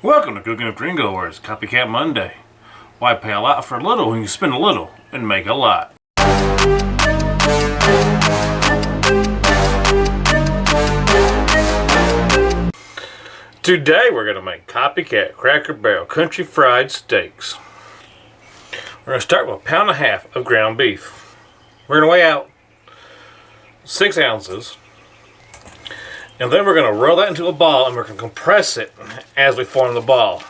Welcome to Cooking with Gringo, where it's Copycat Monday. Why pay a lot for a little when you spend a little and make a lot? Today we're going to make Copycat Cracker Barrel Country Fried Steaks. We're going to start with a pound and a half of ground beef. We're going to weigh out 6 ounces. And then we're going to roll that into a ball and we're going to compress it as we form the ball.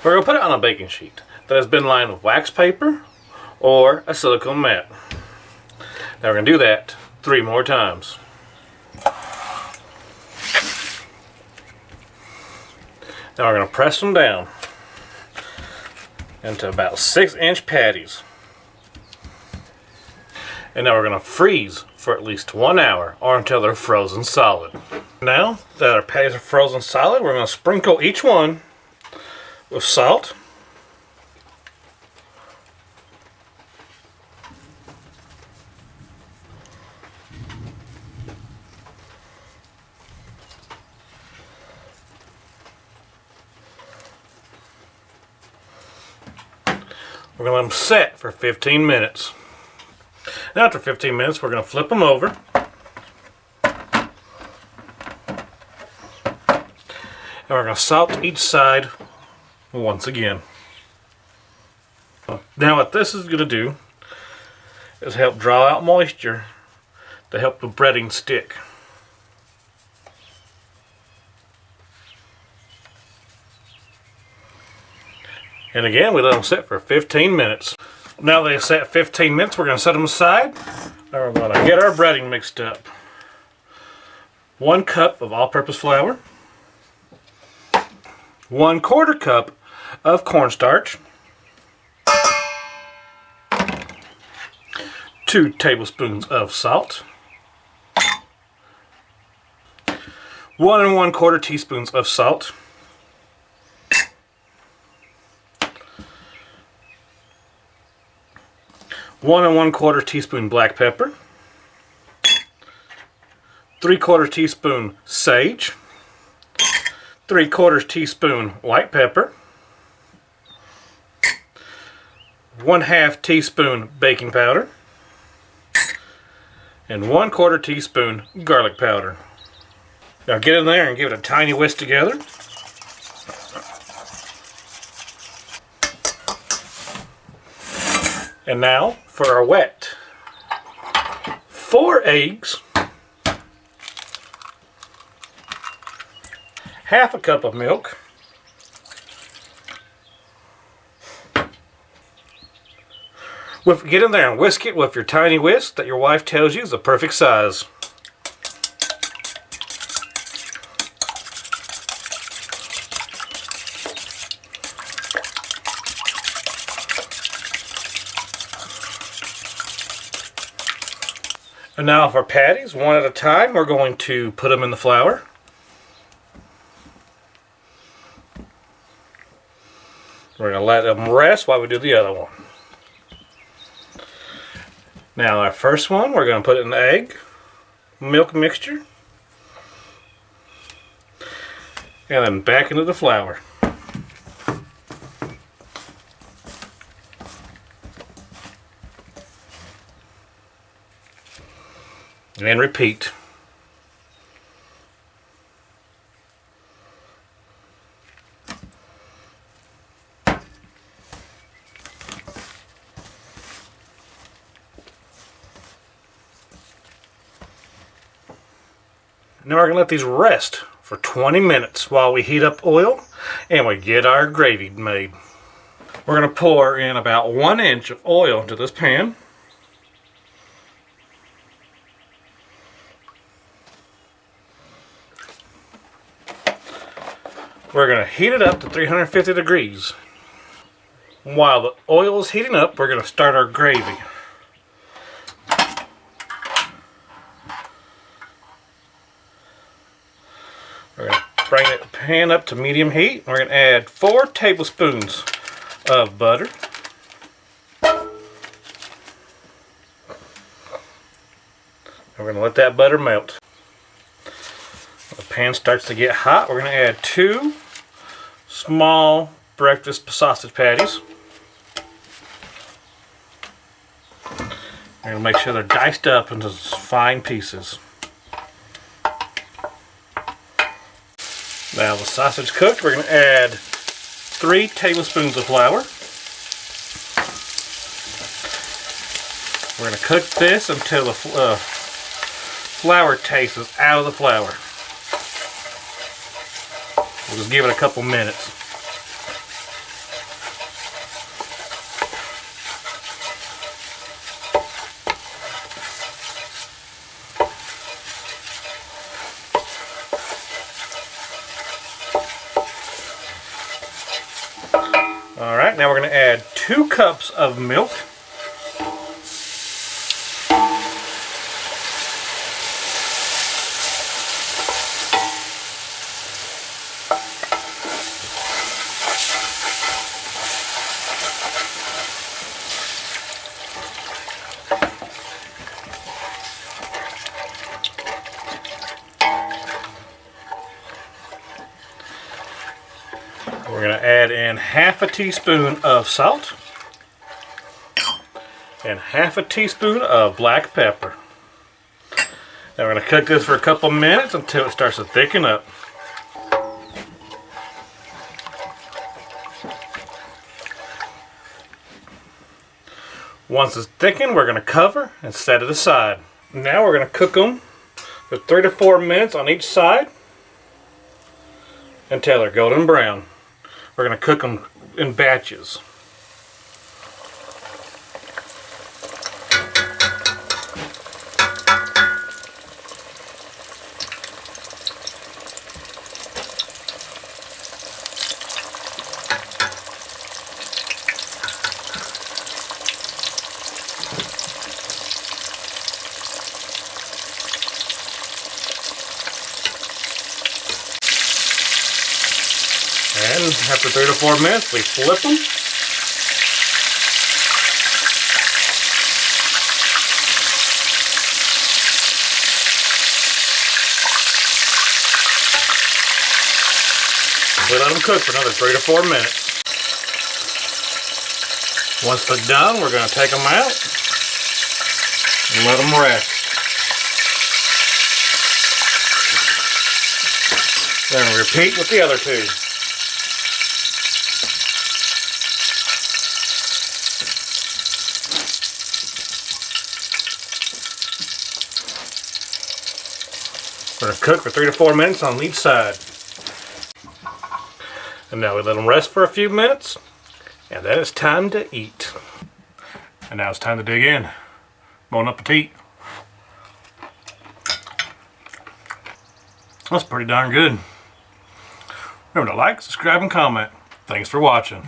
We're going to put it on a baking sheet that has been lined with wax paper or a silicone mat. Now we're going to do that 3 more times. Now we're going to press them down into about 6-inch patties. And now we're going to freeze for at least 1 hour or until they're frozen solid. Now that our patties are frozen solid, we're going to sprinkle each one with salt, we're going to let them set for 15 minutes. Now after 15 minutes, we're going to flip them over. And we're going to salt each side once again. Now what this is going to do is help draw out moisture to help the breading stick. And again, we let them sit for 15 minutes. Now they set 15 minutes, we're going to set them aside. Now we're going to get our breading mixed up. 1 cup of all-purpose flour. 1/4 cup of cornstarch. 2 tablespoons of salt. 1 1/4 teaspoons of salt. 1 1/4 teaspoon black pepper, 3/4 teaspoon sage, 3/4 teaspoon white pepper, 1/2 teaspoon baking powder, and 1/4 teaspoon garlic powder. Now get in there and give it a tiny whisk together. And now for our wet. 4 eggs, 1/2 cup of milk, get in there and whisk it with your tiny whisk that your wife tells you is the perfect size. And now for patties, one at a time, we're going to put them in the flour. We're going to let them rest while we do the other one. Now our first one, we're going to put in the egg, milk mixture, and then back into the flour. And repeat. Now we're going to let these rest for 20 minutes while we heat up oil and we get our gravy made. We're going to pour in about 1 inch of oil into this pan. We're going to heat it up to 350 degrees. While the oil is heating up, we're going to start our gravy. We're going to bring the pan up to medium heat. We're going to add 4 tablespoons of butter. 1 We're going to let that butter melt. When the pan starts to get hot, we're going to add 2 small breakfast sausage patties. We're going to make sure they're diced up into fine pieces. Now the sausage cooked, we're going to add 3 tablespoons of flour. We're going to cook this until the flour taste is out of the flour. We'll just give it a couple minutes. Alright, now we're going to add 2 cups of milk. We're going to add in half a teaspoon of salt and half a teaspoon of black pepper. Now we're going to cook this for a couple minutes until it starts to thicken up. Once it's thickened, we're going to cover and set it aside. Now we're going to cook them for 3 to 4 minutes on each side until they're golden brown. We're going to cook them in batches. And after 3 to 4 minutes, we flip them. We let them cook for another 3 to 4 minutes. Once they're done, we're going to take them out and let them rest. Then repeat with the other 2. We're going to cook for 3 to 4 minutes on each side. And now we let them rest for a few minutes. And then it's time to eat. And now it's time to dig in. Bon appetit. That's pretty darn good. Remember to like, subscribe, and comment. Thanks for watching.